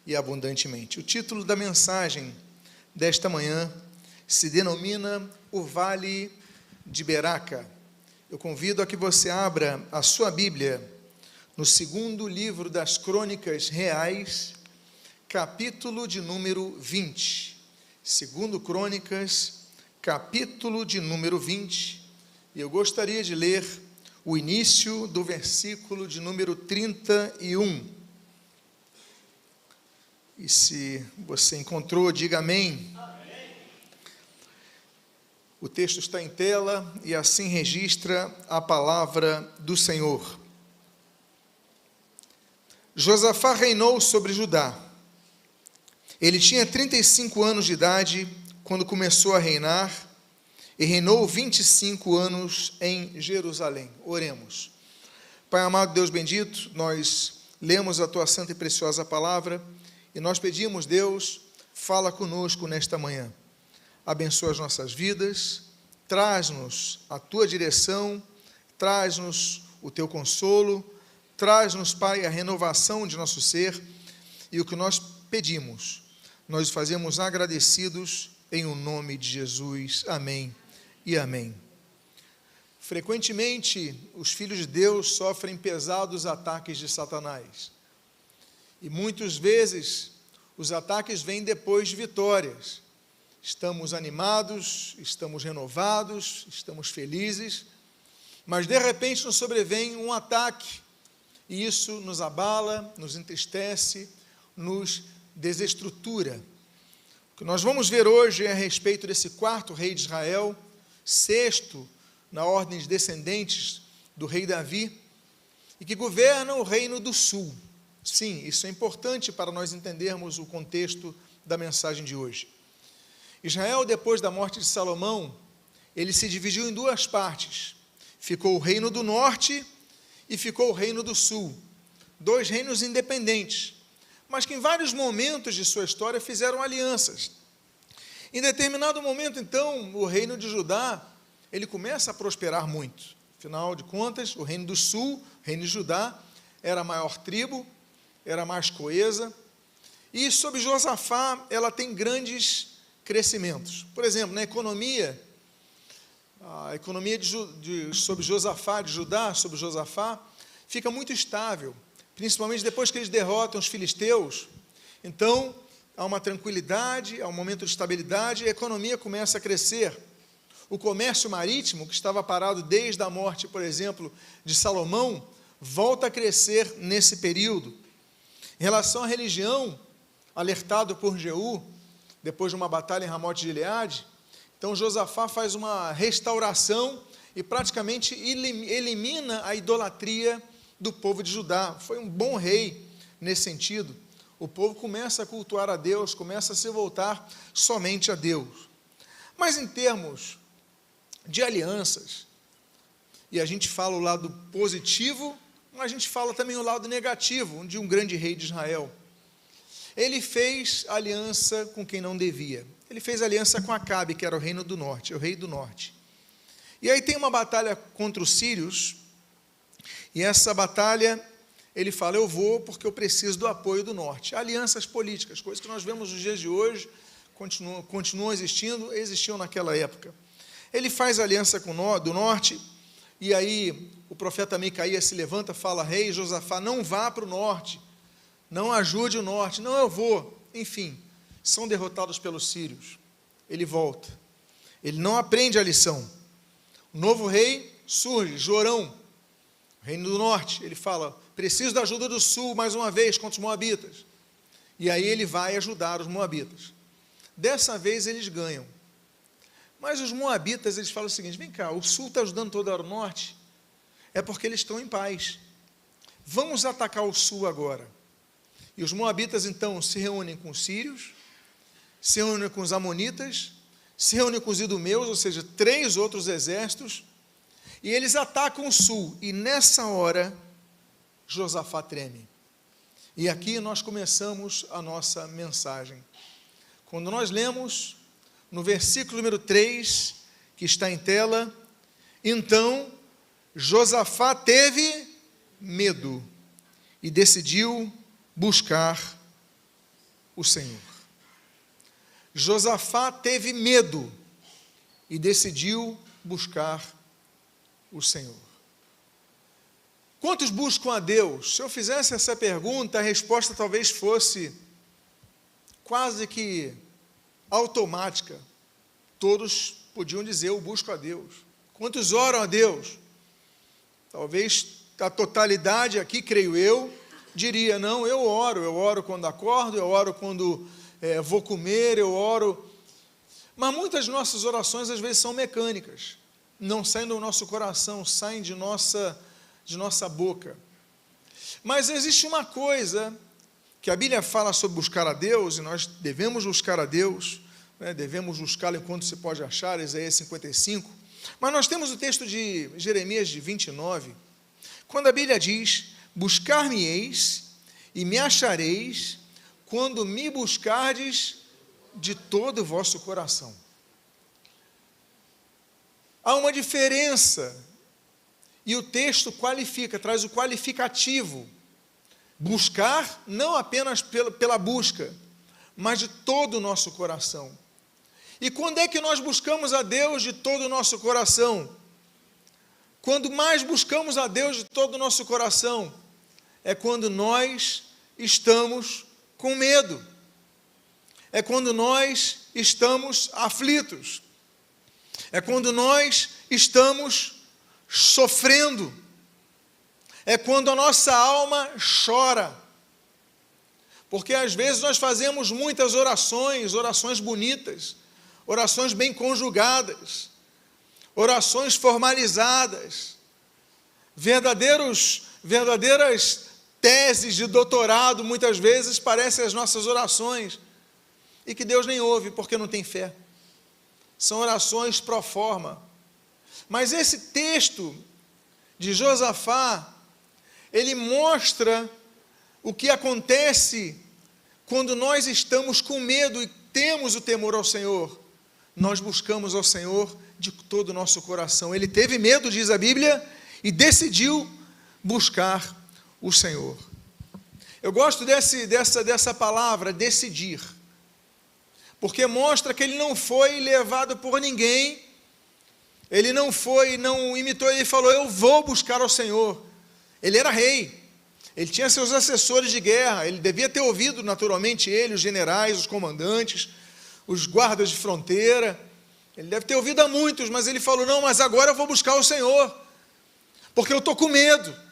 e abundantemente. O título da mensagem desta manhã se denomina O Vale de Beraca. Eu convido a que você abra a sua Bíblia no segundo livro das Crônicas Reais, capítulo de número 20. Segundo Crônicas, capítulo de número 20. E eu gostaria de ler o início do versículo de número 31. E se você encontrou, diga amém. O texto está em tela e assim registra a palavra do Senhor. Josafá reinou sobre Judá. Ele tinha 35 anos de idade quando começou a reinar e reinou 25 anos em Jerusalém. Oremos. Pai amado, Deus bendito, nós lemos a tua santa e preciosa palavra e nós pedimos, Deus, fala conosco nesta manhã. Abençoa as nossas vidas, traz-nos a tua direção, traz-nos o teu consolo, traz-nos, Pai, a renovação de nosso ser e o que nós pedimos, nós fazemos agradecidos em o nome de Jesus. Amém e amém. Frequentemente, os filhos de Deus sofrem pesados ataques de Satanás. E muitas vezes, os ataques vêm depois de vitórias. Estamos animados, estamos renovados, estamos felizes, mas de repente nos sobrevém um ataque, e isso nos abala, nos entristece, nos desestrutura. O que nós vamos ver hoje é a respeito desse quarto rei de Israel, sexto na ordem de descendentes do rei Davi, e que governa o reino do sul. Sim, isso é importante para nós entendermos o contexto da mensagem de hoje. Israel, depois da morte de Salomão, ele se dividiu em duas partes. Ficou o reino do norte e ficou o reino do sul. Dois reinos independentes, mas que em vários momentos de sua história fizeram alianças. Em determinado momento, então, o reino de Judá, ele começa a prosperar muito. Afinal de contas, o reino do sul, o reino de Judá, era a maior tribo, era mais coesa, e sob Josafá ela tem grandes crescimentos. Por exemplo, na economia, a economia sob Josafá, de Judá, sob Josafá, fica muito estável, principalmente depois que eles derrotam os filisteus. Então, há uma tranquilidade, há um momento de estabilidade, e a economia começa a crescer. O comércio marítimo, que estava parado desde a morte, por exemplo, de Salomão, volta a crescer nesse período. Em relação à religião, alertado por Jeú, depois de uma batalha em Ramote de Gileade, então Josafá faz uma restauração e praticamente elimina a idolatria do povo de Judá. Foi um bom rei nesse sentido. O povo começa a cultuar a Deus, começa a se voltar somente a Deus. Mas em termos de alianças, e a gente fala o lado positivo, mas a gente fala também o lado negativo de um grande rei de Israel. Ele fez aliança com quem não devia. Ele fez aliança com Acabe, que era o reino do norte, o rei do norte. E aí tem uma batalha contra os sírios, e essa batalha, ele fala, eu vou porque eu preciso do apoio do norte. Alianças políticas, coisas que nós vemos nos dias de hoje, continuam existindo, existiam naquela época. Ele faz aliança com do norte, e aí o profeta Micaías se levanta, fala, rei Josafá, não vá para o norte, não ajude o norte, não, eu vou. Enfim, são derrotados pelos sírios. Ele volta. Ele não aprende a lição. O novo rei surge, Jorão, reino do norte. Ele fala, preciso da ajuda do sul mais uma vez contra os moabitas. E aí ele vai ajudar os moabitas. Dessa vez eles ganham. Mas os moabitas, eles falam o seguinte, vem cá, o sul está ajudando toda hora o norte, é porque eles estão em paz. Vamos atacar o sul agora. E os moabitas, então, se reúnem com os sírios, se reúnem com os amonitas, se reúnem com os idumeus, ou seja, 3 outros exércitos, e eles atacam o sul. E nessa hora, Josafá treme. E aqui nós começamos a nossa mensagem. Quando nós lemos no versículo número 3, que está em tela, então Josafá teve medo e decidiu buscar o Senhor. Josafá teve medo e decidiu buscar o Senhor. Quantos buscam a Deus? Se eu fizesse essa pergunta, a resposta talvez fosse quase que automática. Todos podiam dizer: eu busco a Deus. Quantos oram a Deus? Talvez a totalidade aqui, creio eu, diria: não, eu oro quando acordo, eu oro quando vou comer, eu oro. Mas muitas nossas orações às vezes são mecânicas, não saem do nosso coração, saem de nossa boca. Mas existe uma coisa que a Bíblia fala sobre buscar a Deus, e nós devemos buscar a Deus, devemos buscá-lo enquanto se pode achar, Isaías 55, mas nós temos o texto de Jeremias de 29, quando a Bíblia diz: buscar-me-eis e me achareis, quando me buscardes de todo o vosso coração. Há uma diferença, e o texto qualifica, traz o qualificativo. Buscar não apenas pela busca, mas de todo o nosso coração. E quando é que nós buscamos a Deus de todo o nosso coração? Quando mais buscamos a Deus de todo o nosso coração, é quando nós estamos com medo, é quando nós estamos aflitos, é quando nós estamos sofrendo, é quando a nossa alma chora, porque às vezes nós fazemos muitas orações bonitas, orações bem conjugadas, orações formalizadas, verdadeiras teses de doutorado, muitas vezes parecem as nossas orações, e que Deus nem ouve, porque não tem fé. São orações pro forma. Mas esse texto de Josafá, ele mostra o que acontece quando nós estamos com medo e temos o temor ao Senhor. Nós buscamos ao Senhor de todo o nosso coração. Ele teve medo, diz a Bíblia, e decidiu buscar o Senhor. Eu gosto dessa palavra, decidir, porque mostra que ele não foi levado por ninguém, ele não imitou, ele falou: eu vou buscar ao Senhor. Ele era rei, ele tinha seus assessores de guerra, ele devia ter ouvido naturalmente os generais, os comandantes, os guardas de fronteira, ele deve ter ouvido a muitos, mas ele falou: não, mas agora eu vou buscar o Senhor, porque eu estou com medo.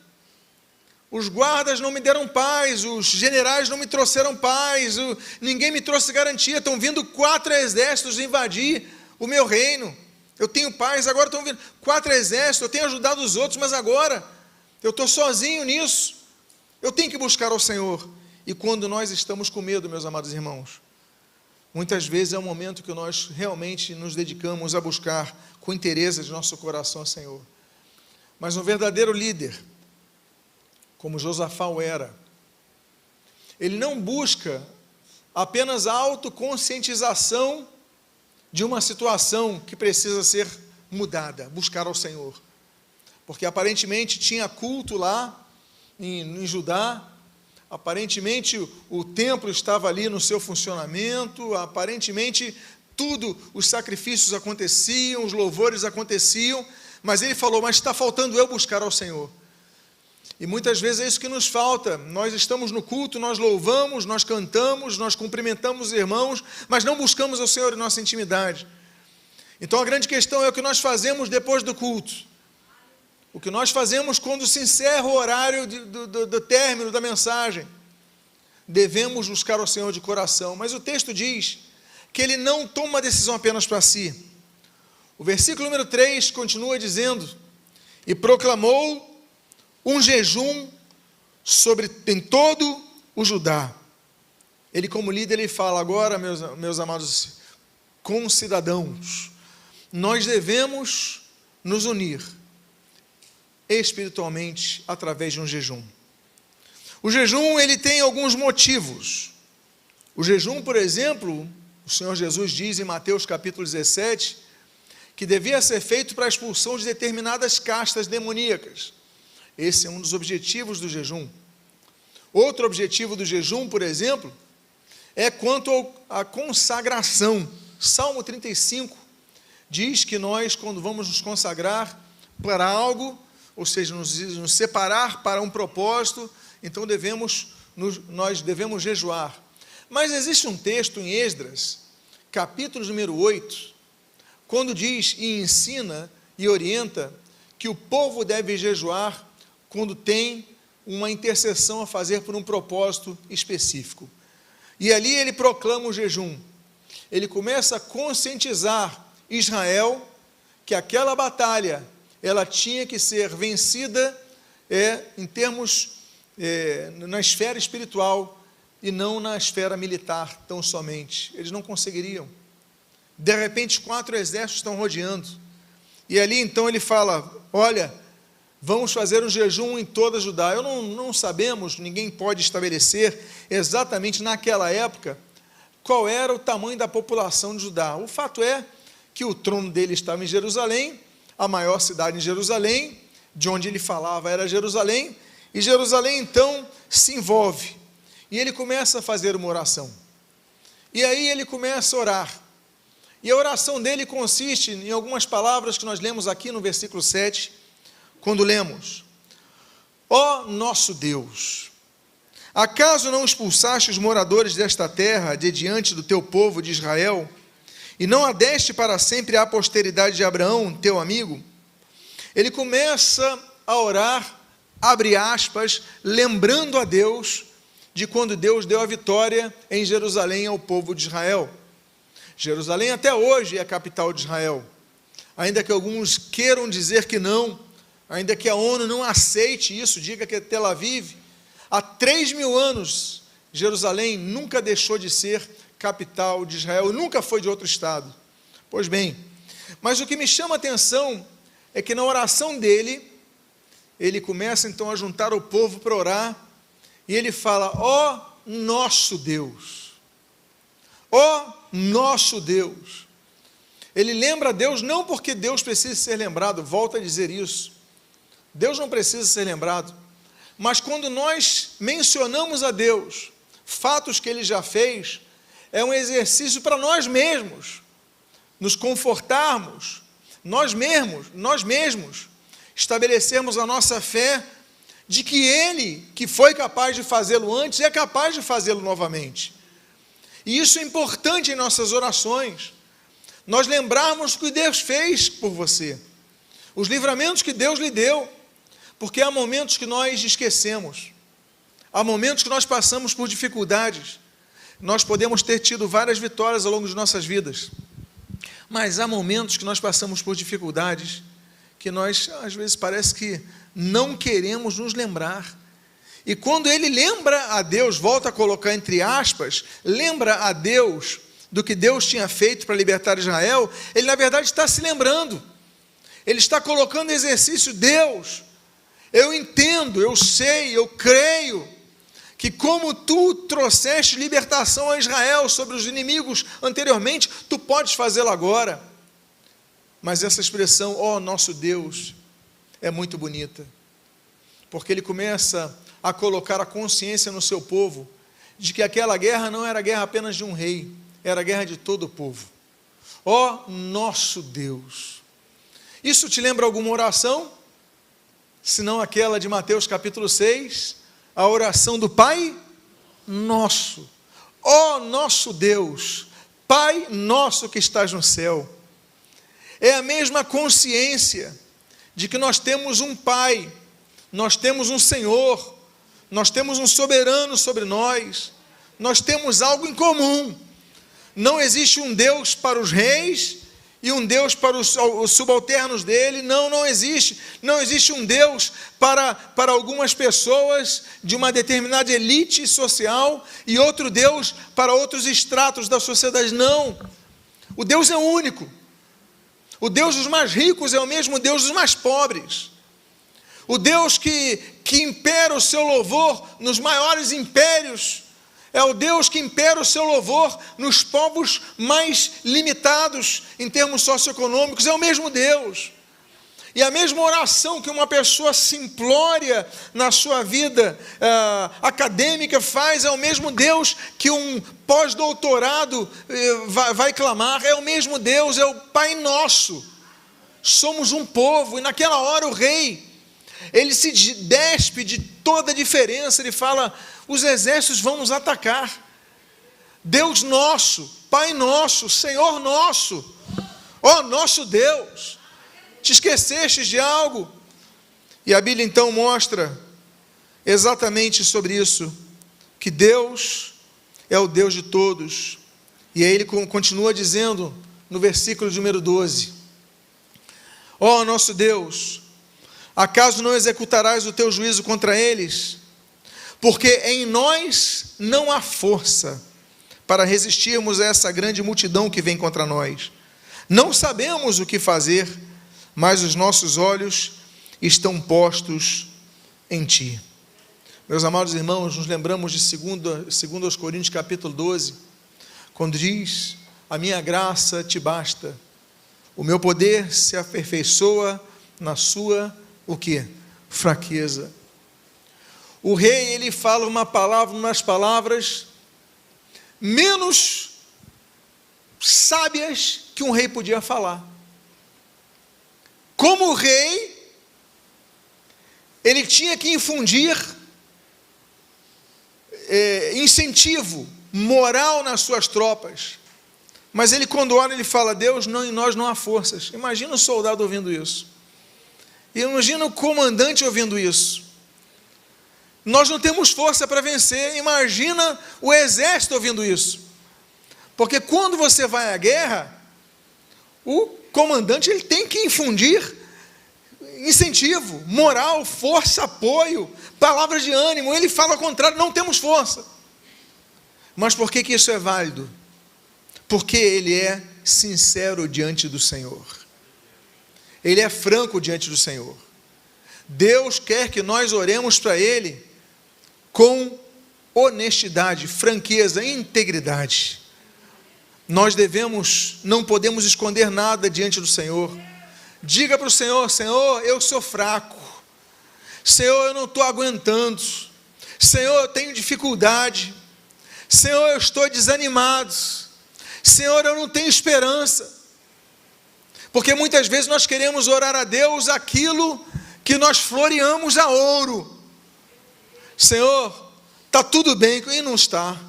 Os guardas não me deram paz, os generais não me trouxeram paz, ninguém me trouxe garantia, estão vindo 4 exércitos invadir o meu reino, eu tenho paz, agora estão vindo 4 exércitos, eu tenho ajudado os outros, mas agora eu estou sozinho nisso, eu tenho que buscar ao Senhor. E quando nós estamos com medo, meus amados irmãos, muitas vezes é o momento que nós realmente nos dedicamos a buscar com interesse de nosso coração ao Senhor. Mas um verdadeiro líder, como Josafá era, ele não busca apenas a autoconscientização de uma situação que precisa ser mudada, buscar ao Senhor. Porque aparentemente tinha culto lá em Judá, aparentemente o templo estava ali no seu funcionamento, aparentemente os sacrifícios aconteciam, os louvores aconteciam, mas ele falou: mas está faltando eu buscar ao Senhor. E muitas vezes é isso que nos falta. Nós estamos no culto, nós louvamos, nós cantamos, nós cumprimentamos os irmãos, mas não buscamos ao Senhor em nossa intimidade. Então a grande questão é o que nós fazemos depois do culto. O que nós fazemos quando se encerra o horário do término da mensagem. Devemos buscar ao Senhor de coração. Mas o texto diz que ele não toma uma decisão apenas para si. O versículo número 3 continua dizendo: e proclamou um jejum em todo o Judá. Ele, como líder, ele fala: agora, meus amados concidadãos, nós devemos nos unir espiritualmente através de um jejum. O jejum, ele tem alguns motivos. O jejum, por exemplo, o Senhor Jesus diz em Mateus capítulo 17, que devia ser feito para a expulsão de determinadas castas demoníacas. Esse é um dos objetivos do jejum. Outro objetivo do jejum, por exemplo, é quanto à consagração. Salmo 35 diz que nós, quando vamos nos consagrar para algo, ou seja, nos separar para um propósito, então nós devemos jejuar. Mas existe um texto em Esdras, capítulo número 8, quando diz e ensina e orienta que o povo deve jejuar quando tem uma intercessão a fazer por um propósito específico. E ali ele proclama o jejum. Ele começa a conscientizar Israel que aquela batalha, ela tinha que ser vencida em termos, na esfera espiritual e não na esfera militar tão somente. Eles não conseguiriam. De repente, 4 exércitos estão rodeando. E ali então ele fala, olha, vamos fazer um jejum em toda Judá. Não sabemos, ninguém pode estabelecer exatamente naquela época qual era o tamanho da população de Judá. O fato é que o trono dele estava em Jerusalém, a maior cidade em Jerusalém, de onde ele falava era Jerusalém, e Jerusalém então se envolve. E ele começa a fazer uma oração. E aí ele começa a orar. E a oração dele consiste em algumas palavras que nós lemos aqui no versículo 7, quando lemos: ó nosso Deus, acaso não expulsaste os moradores desta terra de diante do teu povo de Israel, e não a deste para sempre à posteridade de Abraão, teu amigo? Ele começa a orar, abre aspas, lembrando a Deus de quando Deus deu a vitória em Jerusalém ao povo de Israel. Jerusalém até hoje é a capital de Israel, ainda que alguns queiram dizer que não, ainda que a ONU não aceite isso, diga que é Tel Aviv, há 3.000 anos, Jerusalém nunca deixou de ser capital de Israel, nunca foi de outro estado. Pois bem, mas o que me chama a atenção é que na oração dele, ele começa então a juntar o povo para orar, e ele fala, ó nosso Deus, ó nosso Deus. Ele lembra a Deus não porque Deus precisa ser lembrado, volta a dizer isso, Deus não precisa ser lembrado, mas quando nós mencionamos a Deus, fatos que ele já fez, é um exercício para nós mesmos, nos confortarmos, nós mesmos, estabelecermos a nossa fé, de que ele, que foi capaz de fazê-lo antes, é capaz de fazê-lo novamente. E isso é importante em nossas orações, nós lembrarmos o que Deus fez por você, os livramentos que Deus lhe deu, porque há momentos que nós esquecemos, há momentos que nós passamos por dificuldades, nós podemos ter tido várias vitórias ao longo de nossas vidas, mas há momentos que nós passamos por dificuldades, que nós, às vezes, parece que não queremos nos lembrar, e quando ele lembra a Deus, volta a colocar entre aspas, lembra a Deus do que Deus tinha feito para libertar Israel, ele na verdade está se lembrando, ele está colocando em exercício, Deus, eu entendo, eu sei, eu creio, que como tu trouxeste libertação a Israel sobre os inimigos anteriormente, tu podes fazê-lo agora. Mas essa expressão, ó nosso Deus, é muito bonita, porque ele começa a colocar a consciência no seu povo, de que aquela guerra não era guerra apenas de um rei, era guerra de todo o povo. Ó nosso Deus. Isso te lembra alguma oração? Se não aquela de Mateus capítulo 6, a oração do Pai Nosso. Ó nosso Deus, Pai nosso que estás no céu. É a mesma consciência de que nós temos um Pai, nós temos um Senhor, nós temos um soberano sobre nós temos algo em comum. Não existe um Deus para os reis e um Deus para os subalternos dele, não existe. Não existe um Deus para algumas pessoas de uma determinada elite social e outro Deus para outros estratos da sociedade, não. O Deus é único. O Deus dos mais ricos é o mesmo Deus dos mais pobres. O Deus que impera o seu louvor nos maiores impérios, é o Deus que impera o seu louvor nos povos mais limitados em termos socioeconômicos, é o mesmo Deus. E a mesma oração que uma pessoa simplória na sua vida acadêmica faz, é o mesmo Deus que um pós-doutorado vai clamar, é o mesmo Deus, é o Pai Nosso. Somos um povo, e naquela hora o rei, ele se despe de toda a diferença, ele fala: os exércitos vão nos atacar. Deus nosso, Pai nosso, Senhor nosso, ó nosso Deus, te esquecestes de algo? E a Bíblia então mostra exatamente sobre isso, que Deus é o Deus de todos. E aí ele continua dizendo no versículo de número 12: ó nosso Deus, acaso não executarás o teu juízo contra eles? Porque em nós não há força para resistirmos a essa grande multidão que vem contra nós. Não sabemos o que fazer, mas os nossos olhos estão postos em Ti. Meus amados irmãos, nos lembramos de 2 Coríntios capítulo 12, quando diz: a minha graça te basta, o meu poder se aperfeiçoa na sua, o quê? Fraqueza. O rei, ele fala umas palavras menos sábias que um rei podia falar. Como rei, ele tinha que infundir incentivo moral nas suas tropas. Mas ele, quando ora, ele fala: Deus, não, em nós não há forças. Imagina o soldado ouvindo isso. Imagina o comandante ouvindo isso. Nós não temos força para vencer. Imagina o exército ouvindo isso. Porque quando você vai à guerra, o comandante, ele tem que infundir incentivo, moral, força, apoio, palavras de ânimo. Ele fala ao contrário: não temos força. Mas por que isso é válido? Porque ele é sincero diante do Senhor. Ele é franco diante do Senhor. Deus quer que nós oremos para Ele com honestidade, franqueza, integridade. Nós não podemos esconder nada diante do Senhor. Diga para o Senhor: Senhor, eu sou fraco. Senhor, eu não estou aguentando. Senhor, eu tenho dificuldade. Senhor, eu estou desanimado. Senhor, eu não tenho esperança. Porque muitas vezes nós queremos orar a Deus aquilo que nós floreamos a ouro. Senhor, está tudo bem, e não está.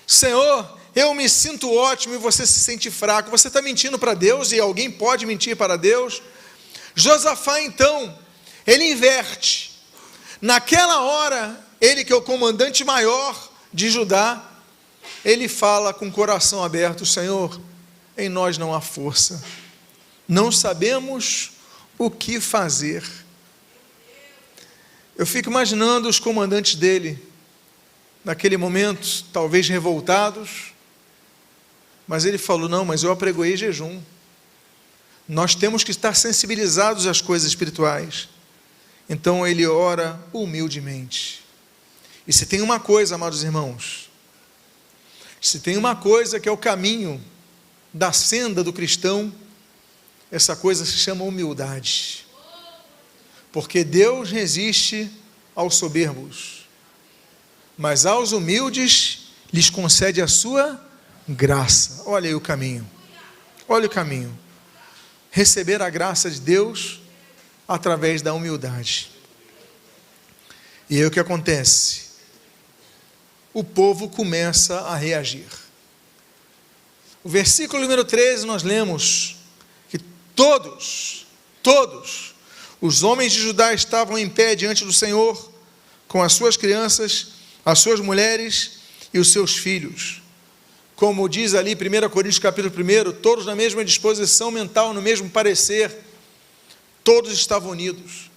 Senhor, eu me sinto ótimo e você se sente fraco. Você está mentindo para Deus, e alguém pode mentir para Deus? Josafá, então, ele inverte. Naquela hora, ele que é o comandante maior de Judá, ele fala com o coração aberto: Senhor, em nós não há força, não sabemos o que fazer. Eu fico imaginando os comandantes dele, naquele momento, talvez revoltados, mas ele falou: não, mas eu apregoei jejum. Nós temos que estar sensibilizados às coisas espirituais. Então ele ora humildemente. E se tem uma coisa, amados irmãos, se tem uma coisa que é o caminho da senda do cristão, essa coisa se chama humildade. Porque Deus resiste aos soberbos, mas aos humildes lhes concede a sua graça. Olha aí o caminho. Olha o caminho. Receber a graça de Deus através da humildade. E aí o que acontece? O povo começa a reagir. O versículo número 13 nós lemos que todos os homens de Judá estavam em pé diante do Senhor, com as suas crianças, as suas mulheres e os seus filhos. Como diz ali 1 Coríntios capítulo 1, todos na mesma disposição mental, no mesmo parecer, todos estavam unidos.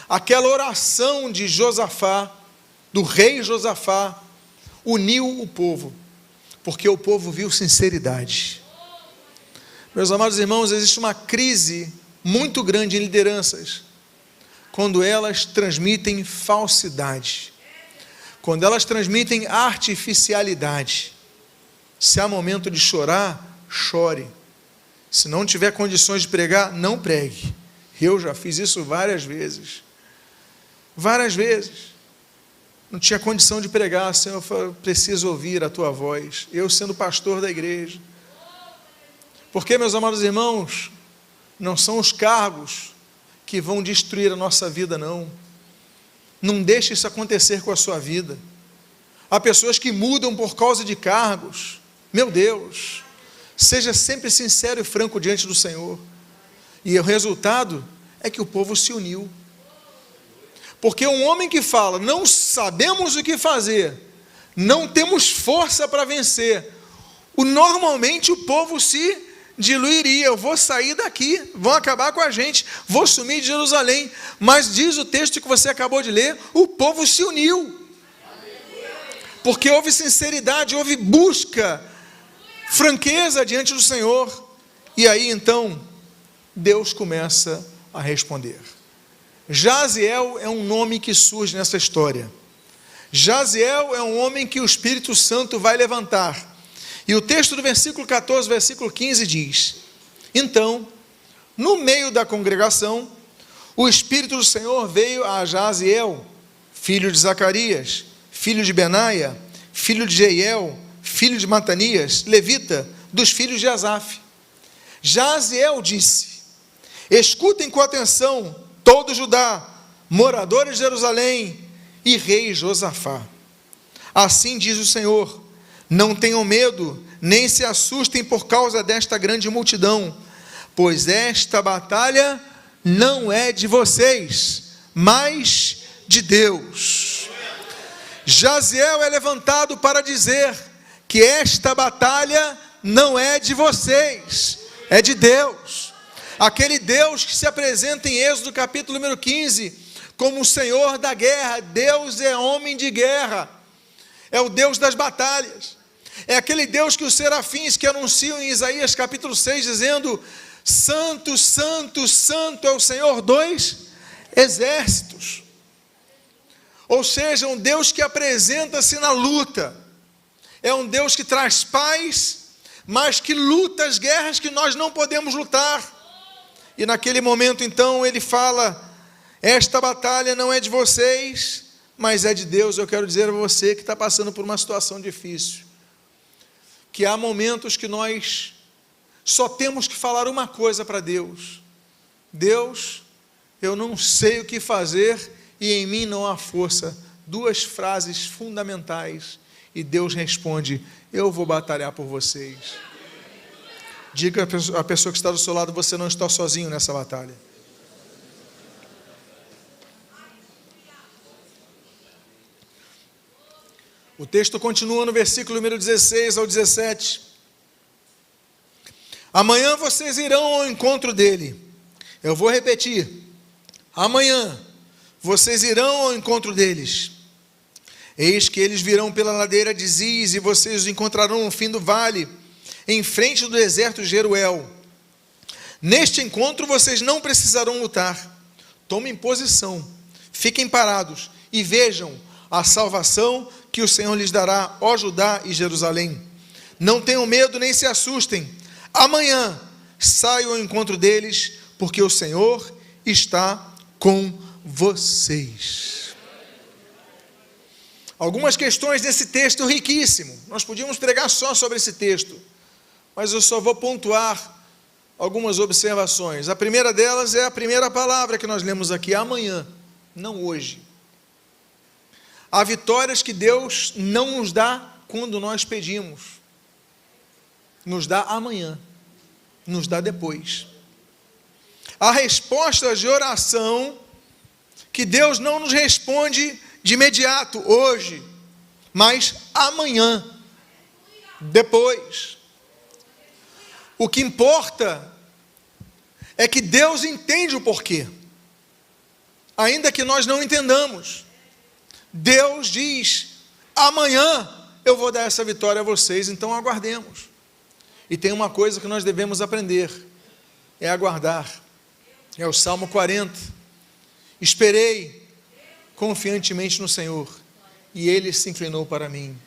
Aquela oração de Josafá, do rei Josafá, uniu o povo, porque o povo viu sinceridade. Meus amados irmãos, existe uma crise muito grande em lideranças, quando elas transmitem falsidade, quando elas transmitem artificialidade. Se há momento de chorar, chore. Se não tiver condições de pregar, não pregue. Eu já fiz isso várias vezes. Várias vezes. Não tinha condição de pregar, Senhor, eu falei, preciso ouvir a tua voz. Eu sendo pastor da igreja. Porque, meus amados irmãos, não são os cargos que vão destruir a nossa vida, não. Não deixe isso acontecer com a sua vida. Há pessoas que mudam por causa de cargos. Meu Deus, seja sempre sincero e franco diante do Senhor. E o resultado é que o povo se uniu. Porque um homem que fala, não sabemos o que fazer, não temos força para vencer, normalmente o povo se diluiria. Eu vou sair daqui, vão acabar com a gente, vou sumir de Jerusalém. Mas diz o texto que você acabou de ler, o povo se uniu. Porque houve sinceridade, houve busca, franqueza diante do Senhor. E aí então, Deus começa a responder. Jaziel é um nome que surge nessa história. Jaziel é um homem que o Espírito Santo vai levantar. E o texto do versículo 14, versículo 15 diz: então, no meio da congregação, o Espírito do Senhor veio a Jaziel, filho de Zacarias, filho de Benaia, filho de Jeiel, filho de Matanias, levita, dos filhos de Asaf. Jaziel disse: escutem com atenção todo Judá, moradores de Jerusalém e rei Josafá. Assim diz o Senhor: não tenham medo, nem se assustem por causa desta grande multidão, pois esta batalha não é de vocês, mas de Deus. Jaziel é levantado para dizer que esta batalha não é de vocês, é de Deus. Aquele Deus que se apresenta em Êxodo capítulo número 15, como o Senhor da guerra. Deus é homem de guerra, é o Deus das batalhas. É aquele Deus que os serafins que anunciam em Isaías capítulo 6, dizendo: santo, santo, santo é o Senhor dos exércitos. Ou seja, um Deus que apresenta-se na luta. É um Deus que traz paz, mas que luta as guerras que nós não podemos lutar. E naquele momento então ele fala: esta batalha não é de vocês, mas é de Deus. Eu quero dizer a você que está passando por uma situação difícil, que há momentos que nós só temos que falar uma coisa para Deus: Deus, eu não sei o que fazer e em mim não há força. Duas frases fundamentais, e Deus responde: eu vou batalhar por vocês. Diga à pessoa que está do seu lado: você não está sozinho nessa batalha. O texto continua no versículo número 16 ao 17. Amanhã vocês irão ao encontro dele. Eu vou repetir: amanhã vocês irão ao encontro deles. Eis que eles virão pela ladeira de Ziz, e vocês os encontrarão no fim do vale, em frente do deserto de Jeruel. Neste encontro vocês não precisarão lutar. Tomem posição, fiquem parados e vejam a salvação que o Senhor lhes dará, ó Judá e Jerusalém. Não tenham medo nem se assustem. Amanhã saiam ao encontro deles, porque o Senhor está com vocês. Algumas questões desse texto riquíssimo. Nós podíamos pregar só sobre esse texto, mas eu só vou pontuar algumas observações. A primeira delas é a primeira palavra que nós lemos aqui: amanhã, não hoje. Há vitórias que Deus não nos dá quando nós pedimos. Nos dá amanhã, nos dá depois. Há respostas de oração que Deus não nos responde de imediato, hoje, mas amanhã, depois. O que importa é que Deus entende o porquê, ainda que nós não entendamos. Deus diz: amanhã eu vou dar essa vitória a vocês, então aguardemos. E tem uma coisa que nós devemos aprender, é aguardar. É o Salmo 40. Esperei confiantemente no Senhor, e Ele se inclinou para mim.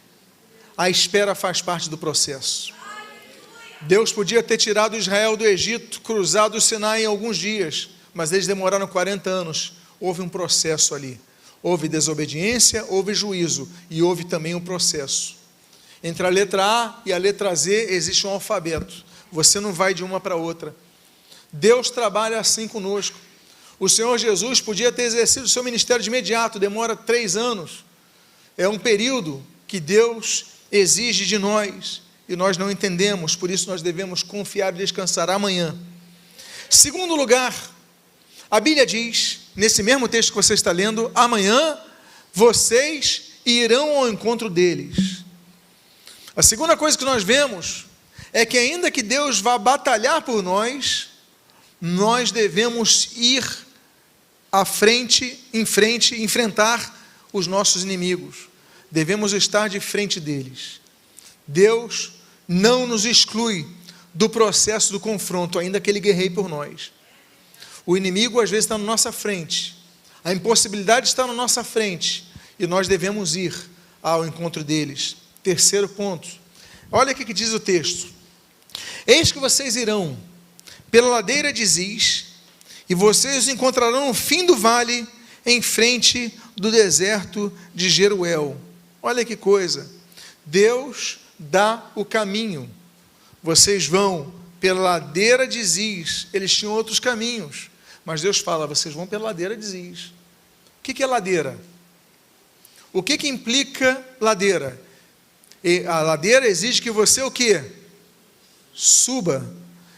A espera faz parte do processo. Deus podia ter tirado Israel do Egito, cruzado o Sinai em alguns dias, mas eles demoraram 40 anos. Houve um processo ali. Houve desobediência, houve juízo e houve também um processo. Entre a letra A e a letra Z existe um alfabeto. Você não vai de uma para outra. Deus trabalha assim conosco. O Senhor Jesus podia ter exercido o seu ministério de imediato, demora 3 anos. É um período que Deus exige de nós e nós não entendemos, por isso nós devemos confiar e descansar amanhã. Segundo lugar, a Bíblia diz, nesse mesmo texto que você está lendo, amanhã vocês irão ao encontro deles. A segunda coisa que nós vemos é que ainda que Deus vá batalhar por nós, nós devemos ir à frente, enfrentar os nossos inimigos. Devemos estar de frente deles. Deus não nos exclui do processo do confronto, ainda que Ele guerreie por nós. O inimigo às vezes está na nossa frente, a impossibilidade está na nossa frente, e nós devemos ir ao encontro deles. Terceiro ponto, olha o que diz o texto: eis que vocês irão pela ladeira de Ziz, e vocês os encontrarão no fim do vale, em frente do deserto de Jeruel. Olha que coisa, Deus dá o caminho. Vocês vão pela ladeira de Ziz. Eles tinham outros caminhos, mas Deus fala, vocês vão pela ladeira de Ziz. O que é ladeira? O que implica ladeira? E a ladeira exige que você o quê? Suba.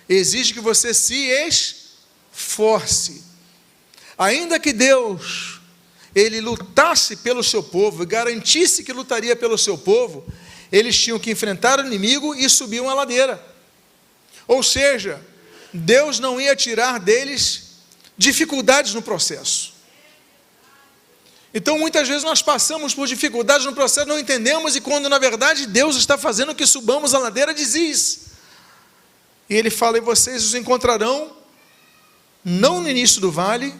Exige que você se esforce. Ainda que Deus, Ele lutasse pelo seu povo, e garantisse que lutaria pelo seu povo, eles tinham que enfrentar o inimigo e subir uma ladeira. Ou seja, Deus não ia tirar deles dificuldades no processo. Então muitas vezes nós passamos por dificuldades no processo, não entendemos, e quando na verdade Deus está fazendo que subamos a ladeira de Ziz. E Ele fala, e vocês os encontrarão, não no início do vale,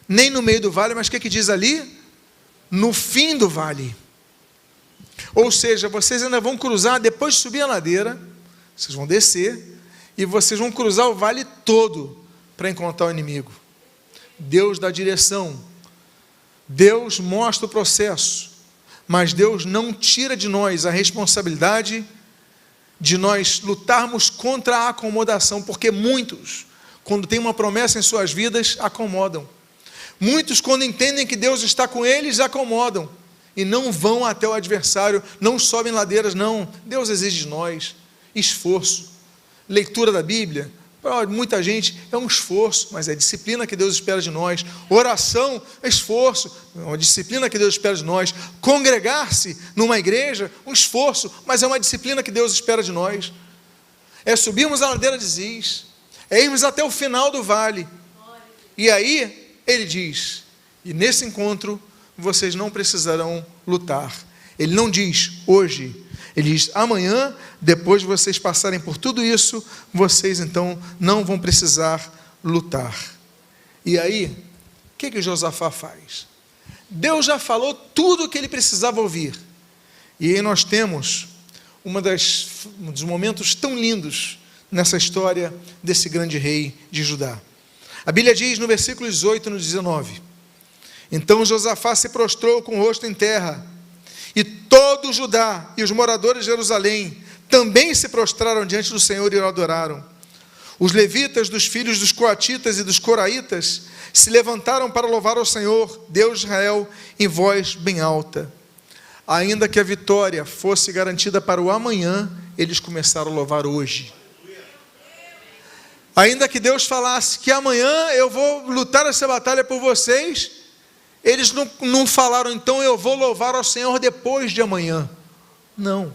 nem no meio do vale, mas o que diz ali? No fim do vale. Ou seja, vocês ainda vão cruzar, depois de subir a ladeira, vocês vão descer, e vocês vão cruzar o vale todo, para encontrar o inimigo. Deus dá direção, Deus mostra o processo, mas Deus não tira de nós a responsabilidade de nós lutarmos contra a acomodação, porque muitos, quando tem uma promessa em suas vidas, acomodam. Muitos, quando entendem que Deus está com eles, acomodam, e não vão até o adversário, não sobem ladeiras, não. Deus exige de nós esforço. Leitura da Bíblia, para muita gente é um esforço, mas é disciplina que Deus espera de nós. Oração é esforço, é uma disciplina que Deus espera de nós. Congregar-se numa igreja, um esforço, mas é uma disciplina que Deus espera de nós. É subirmos a ladeira de Ziz, é irmos até o final do vale, e aí Ele diz, e nesse encontro vocês não precisarão lutar. Ele não diz hoje, Ele diz amanhã, depois de vocês passarem por tudo isso, vocês então não vão precisar lutar. E aí, o que Josafá faz? Deus já falou tudo o que ele precisava ouvir. E aí nós temos um dos momentos tão lindos nessa história desse grande rei de Judá. A Bíblia diz no versículo 18 e no 19: então Josafá se prostrou com o rosto em terra, e todo Judá e os moradores de Jerusalém também se prostraram diante do Senhor e o adoraram. Os levitas dos filhos dos coatitas e dos coraitas se levantaram para louvar ao Senhor, Deus de Israel, em voz bem alta. Ainda que a vitória fosse garantida para o amanhã, eles começaram a louvar hoje. Ainda que Deus falasse que amanhã eu vou lutar essa batalha por vocês, eles não falaram, então eu vou louvar ao Senhor depois de amanhã. Não.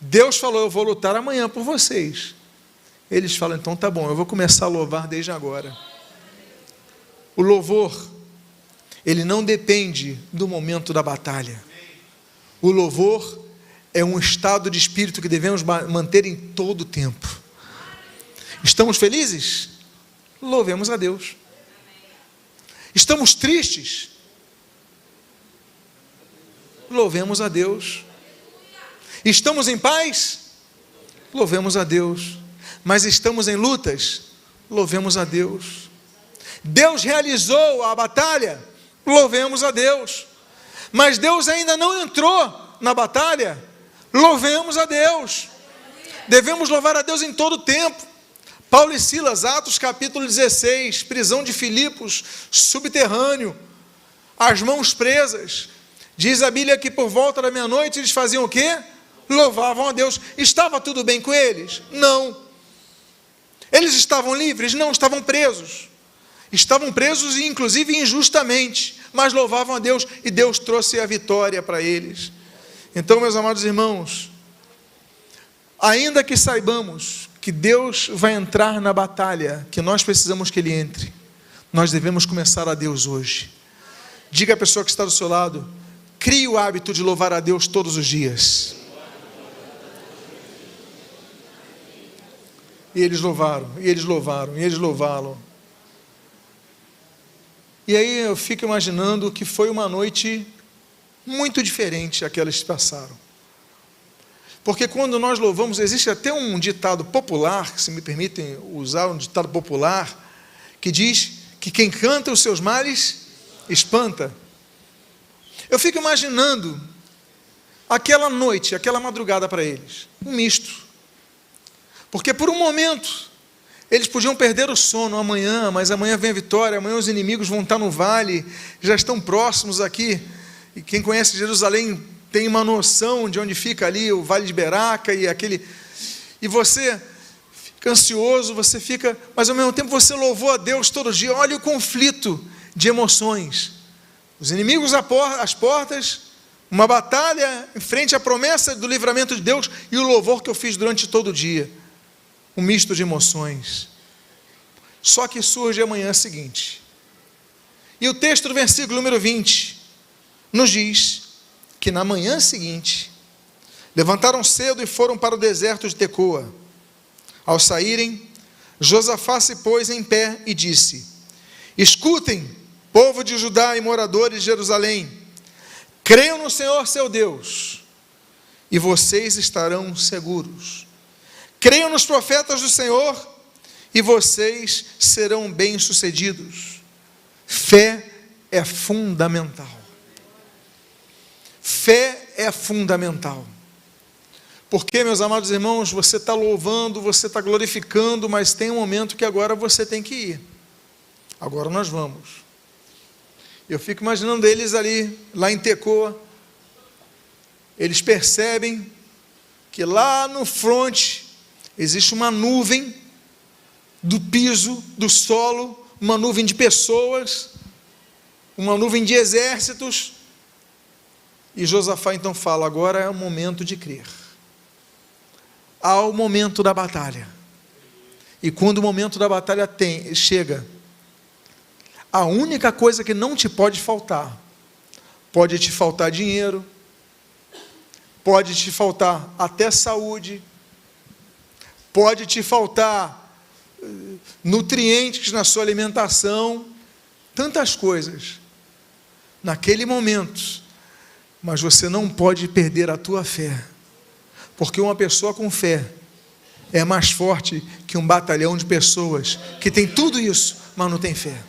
Deus falou, eu vou lutar amanhã por vocês. Eles falam, então tá bom, eu vou começar a louvar desde agora. O louvor, ele não depende do momento da batalha. O louvor é um estado de espírito que devemos manter em todo o tempo. Estamos felizes? Louvemos a Deus. Estamos tristes? Louvemos a Deus. Estamos em paz? Louvemos a Deus. Mas estamos em lutas? Louvemos a Deus. Deus realizou a batalha, louvemos a Deus. Mas Deus ainda não entrou na batalha, louvemos a Deus. Devemos louvar a Deus em todo o tempo. Paulo e Silas, Atos capítulo 16, prisão de Filipos, subterrâneo, as mãos presas. Diz a Bíblia que por volta da meia-noite eles faziam o quê? Louvavam a Deus. Estava tudo bem com eles? Não. Eles estavam livres? Não, estavam presos. Estavam presos, inclusive injustamente, mas louvavam a Deus e Deus trouxe a vitória para eles. Então, meus amados irmãos, ainda que saibamos que Deus vai entrar na batalha, que nós precisamos que Ele entre, nós devemos começar a Deus hoje. Diga à pessoa que está do seu lado, crie o hábito de louvar a Deus todos os dias. E eles louvaram, e eles louvaram, e eles louvaram. E aí eu fico imaginando que foi uma noite muito diferente aquela que passaram. Porque quando nós louvamos, existe até um ditado popular, se me permitem usar um ditado popular, que diz que quem canta os seus males, espanta. Eu fico imaginando aquela noite, aquela madrugada para eles, um misto. Porque por um momento, eles podiam perder o sono amanhã, mas amanhã vem a vitória, amanhã os inimigos vão estar no vale, já estão próximos aqui, e quem conhece Jerusalém tem uma noção de onde fica ali o Vale de Beraca, e você fica ansioso, você fica, mas ao mesmo tempo você louvou a Deus todo dia. Olha o conflito de emoções, os inimigos às portas, uma batalha em frente à promessa do livramento de Deus, e o louvor que eu fiz durante todo o dia, um misto de emoções. Só que surge a manhã seguinte, e o texto do versículo número 20, nos diz, que na manhã seguinte, levantaram cedo e foram para o deserto de Tecoa. Ao saírem, Josafá se pôs em pé e disse: escutem, povo de Judá e moradores de Jerusalém, creiam no Senhor seu Deus, e vocês estarão seguros. Creiam nos profetas do Senhor, e vocês serão bem-sucedidos. Fé é fundamental. Fé é fundamental. Porque, meus amados irmãos, você está louvando, você está glorificando, mas tem um momento que agora você tem que ir. Agora nós vamos. Eu fico imaginando eles ali, lá em Tecoa, eles percebem que lá no fronte existe uma nuvem do piso, do solo, uma nuvem de pessoas, uma nuvem de exércitos. E Josafá então fala, agora é o momento de crer. Há o momento da batalha. E quando o momento da batalha chega, a única coisa que não te pode faltar, pode te faltar dinheiro, pode te faltar até saúde, pode te faltar nutrientes na sua alimentação, tantas coisas. Naquele momento, mas você não pode perder a tua fé, porque uma pessoa com fé é mais forte que um batalhão de pessoas que tem tudo isso, mas não tem fé.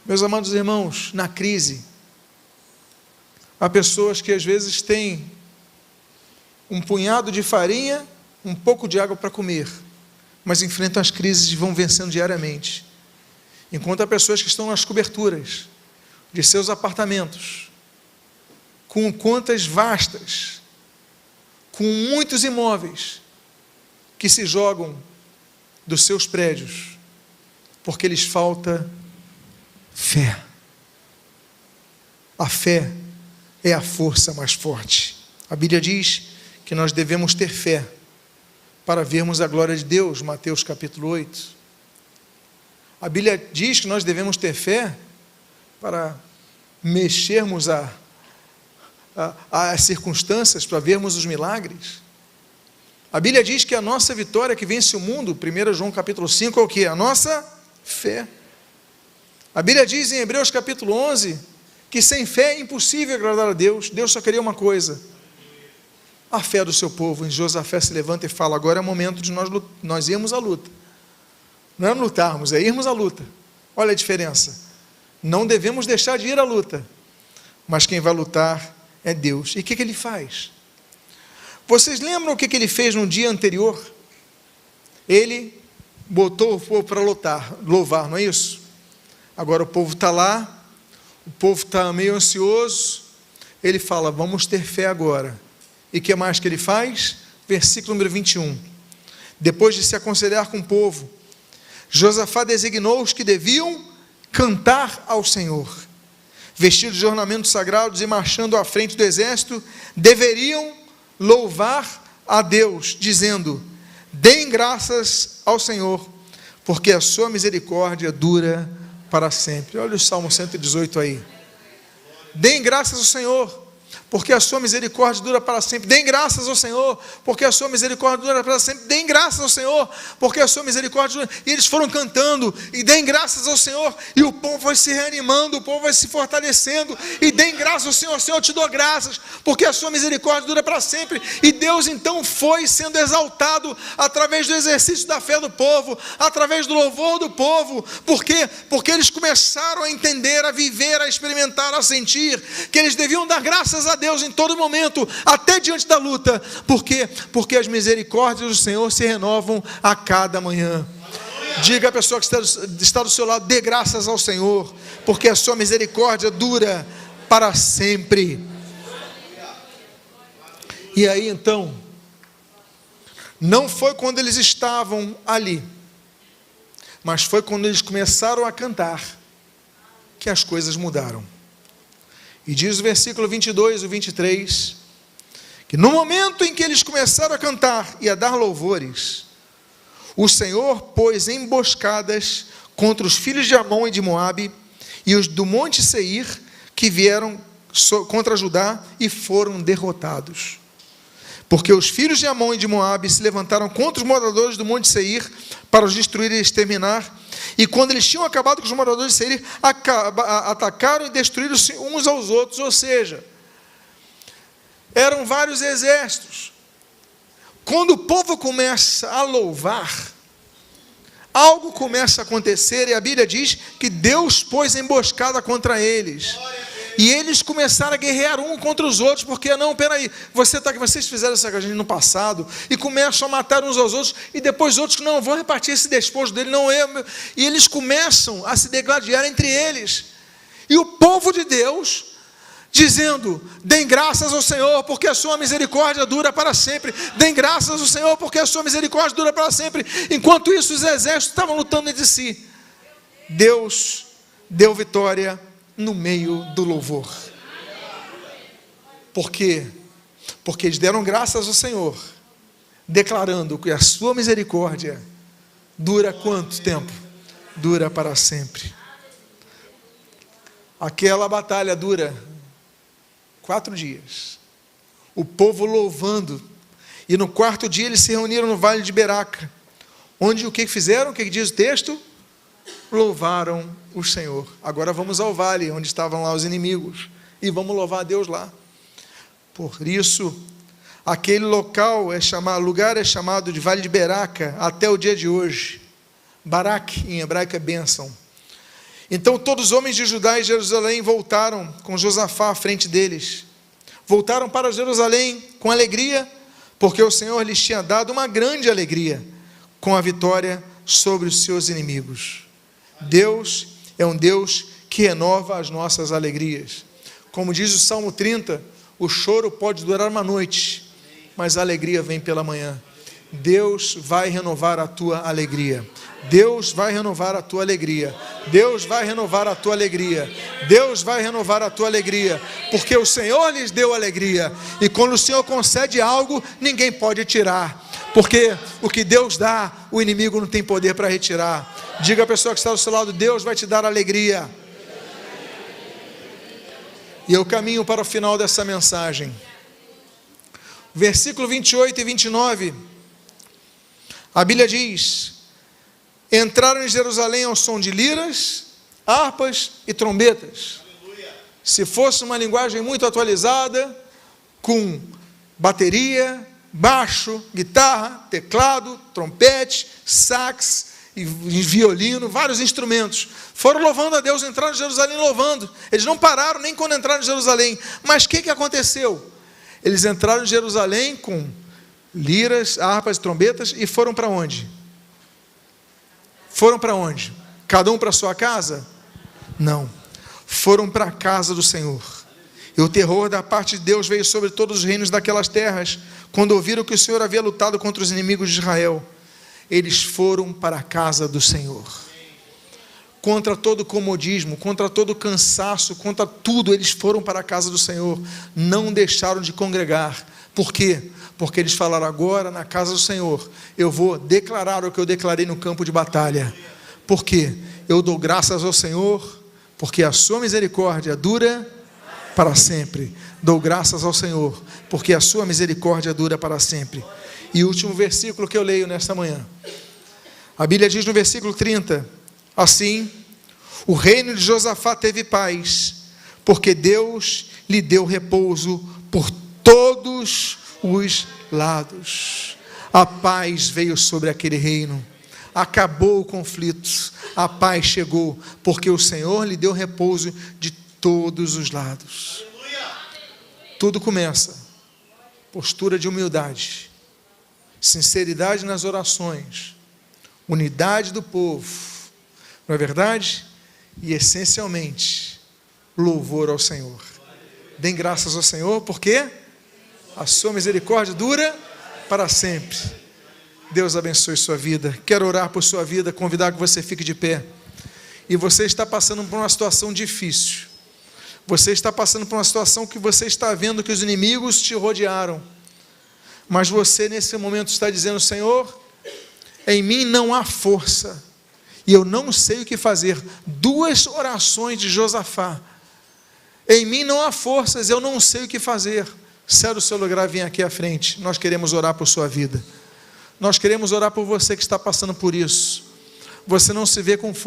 Meus amados irmãos, na crise, há pessoas que às vezes têm um punhado de farinha, um pouco de água para comer, mas enfrentam as crises e vão vencendo diariamente. Enquanto há pessoas que estão nas coberturas de seus apartamentos, com contas vastas, com muitos imóveis, que se jogam dos seus prédios, porque lhes falta fé. A fé é a força mais forte. A Bíblia diz que nós devemos ter fé para vermos a glória de Deus, Mateus capítulo 8. A Bíblia diz que nós devemos ter fé para mexermos as circunstâncias, para vermos os milagres. A Bíblia diz que a nossa vitória que vence o mundo, 1 João capítulo 5, é o que? A nossa fé. A Bíblia diz em Hebreus capítulo 11, que sem fé é impossível agradar a Deus. Deus só queria uma coisa, a fé do seu povo. Em Josafé se levanta e fala, agora é o momento de nós irmos à luta. Não é lutarmos, é irmos à luta. Olha a diferença. Não devemos deixar de ir à luta, mas quem vai lutar é Deus. E o que ele faz? Vocês lembram o que ele fez no dia anterior? Ele botou o povo para louvar, não é isso? Agora o povo está lá, o povo está meio ansioso, ele fala, vamos ter fé agora. E o que mais que ele faz? Versículo número 21. Depois de se aconselhar com o povo, Josafá designou os que deviam cantar ao Senhor. Vestidos de ornamentos sagrados e marchando à frente do exército, deveriam louvar a Deus, dizendo, deem graças ao Senhor, porque a sua misericórdia dura para sempre. Olha o Salmo 118 aí. Deem graças ao Senhor, porque a sua misericórdia dura para sempre. Deem graças ao Senhor, porque a sua misericórdia dura para sempre. Deem graças ao Senhor, porque a sua misericórdia dura. E eles foram cantando, e deem graças ao Senhor, e o povo vai se reanimando, o povo vai se fortalecendo, e deem graças ao Senhor. Senhor, eu te dou graças, porque a sua misericórdia dura para sempre. E Deus então foi sendo exaltado através do exercício da fé do povo, através do louvor do povo. Por quê? Porque eles começaram a entender, a viver, a experimentar, a sentir que eles deviam dar graças a Deus em todo momento, até diante da luta. Por quê? Porque as misericórdias do Senhor se renovam a cada manhã. Diga à pessoa que está do seu lado, dê graças ao Senhor, porque a sua misericórdia dura para sempre. E aí então, não foi quando eles estavam ali, mas foi quando eles começaram a cantar, que as coisas mudaram. E diz o versículo 22 e 23, que no momento em que eles começaram a cantar e a dar louvores, o Senhor pôs emboscadas contra os filhos de Amon e de Moabe, e os do monte Seir, que vieram contra Judá e foram derrotados. Porque os filhos de Amon e de Moabe se levantaram contra os moradores do monte Seir para os destruir e exterminar. E quando eles tinham acabado com os moradores de Seir, atacaram e destruíram-se uns aos outros. Ou seja, eram vários exércitos. Quando o povo começa a louvar, algo começa a acontecer, e a Bíblia diz que Deus pôs emboscada contra eles. E eles começaram a guerrear um contra os outros, porque não, peraí, vocês fizeram essa coisa no passado, e começam a matar uns aos outros, e depois outros que não vão repartir esse despojo dele, não eu. E eles começam a se degladiar entre eles. E o povo de Deus, dizendo, deem graças ao Senhor, porque a sua misericórdia dura para sempre. Deem graças ao Senhor, porque a sua misericórdia dura para sempre. Enquanto isso, os exércitos estavam lutando entre si. Deus deu vitória no meio do louvor. Por quê? Porque eles deram graças ao Senhor, declarando que a sua misericórdia dura quanto tempo? Dura para sempre. Aquela batalha dura 4 dias. O povo louvando. E no 4º dia eles se reuniram no vale de Beraca. Onde o que fizeram? O que diz o texto? Louvaram o Senhor. Agora vamos ao vale, onde estavam lá os inimigos, e vamos louvar a Deus lá. Por isso, aquele lugar é chamado de Vale de Beraca, até o dia de hoje. Barak, em hebraico, é bênção. Então todos os homens de Judá e Jerusalém voltaram com Josafá à frente deles. Voltaram para Jerusalém com alegria, porque o Senhor lhes tinha dado uma grande alegria, com a vitória sobre os seus inimigos. Deus é um Deus que renova as nossas alegrias. Como diz o Salmo 30, o choro pode durar uma noite, mas a alegria vem pela manhã. Deus vai renovar a tua alegria. Deus vai renovar a tua alegria. Deus vai renovar a tua alegria. Deus vai renovar a tua alegria, porque o Senhor lhes deu alegria, e quando o Senhor concede algo, ninguém pode tirar, porque o que Deus dá, o inimigo não tem poder para retirar. Diga à pessoa que está do seu lado, Deus vai te dar alegria. E eu caminho para o final dessa mensagem. Versículo 28 e 29. A Bíblia diz: entraram em Jerusalém ao som de liras, harpas e trombetas. Se fosse uma linguagem muito atualizada, com bateria, baixo, guitarra, teclado, trompete, sax e violino, vários instrumentos. Foram louvando a Deus, entraram em Jerusalém louvando. Eles não pararam nem quando entraram em Jerusalém. Mas o que aconteceu? Eles entraram em Jerusalém com liras, harpas, trombetas e foram para onde? Foram para onde? Cada um para a sua casa? Não. Foram para a casa do Senhor. E o terror da parte de Deus veio sobre todos os reinos daquelas terras, quando ouviram que o Senhor havia lutado contra os inimigos de Israel. Eles foram para a casa do Senhor. Contra todo comodismo, contra todo cansaço, contra tudo, eles foram para a casa do Senhor. Não deixaram de congregar. Por quê? Porque eles falaram: agora na casa do Senhor eu vou declarar o que eu declarei no campo de batalha. Por quê? Eu dou graças ao Senhor, porque a sua misericórdia dura para sempre. Dou graças ao Senhor, porque a sua misericórdia dura para sempre. E o último versículo que eu leio nesta manhã, a Bíblia diz no versículo 30, assim, o reino de Josafá teve paz, porque Deus lhe deu repouso por todos os lados. A paz veio sobre aquele reino, acabou o conflito, a paz chegou, porque o Senhor lhe deu repouso de todos os lados. Tudo começa, postura de humildade, sinceridade nas orações, unidade do povo, não é verdade? E essencialmente, louvor ao Senhor. Deem graças ao Senhor, porque a sua misericórdia dura para sempre. Deus abençoe sua vida. Quero orar por sua vida, convidar que você fique de pé. E você está passando por uma situação difícil. Você está passando por uma situação que você está vendo que os inimigos te rodearam. Mas você nesse momento está dizendo: Senhor, em mim não há força, e eu não sei o que fazer. Duas orações de Josafá: em mim não há forças, eu não sei o que fazer. Sai do seu lugar, vem aqui à frente. Nós queremos orar por sua vida. Nós queremos orar por você que está passando por isso. Você não se vê com força.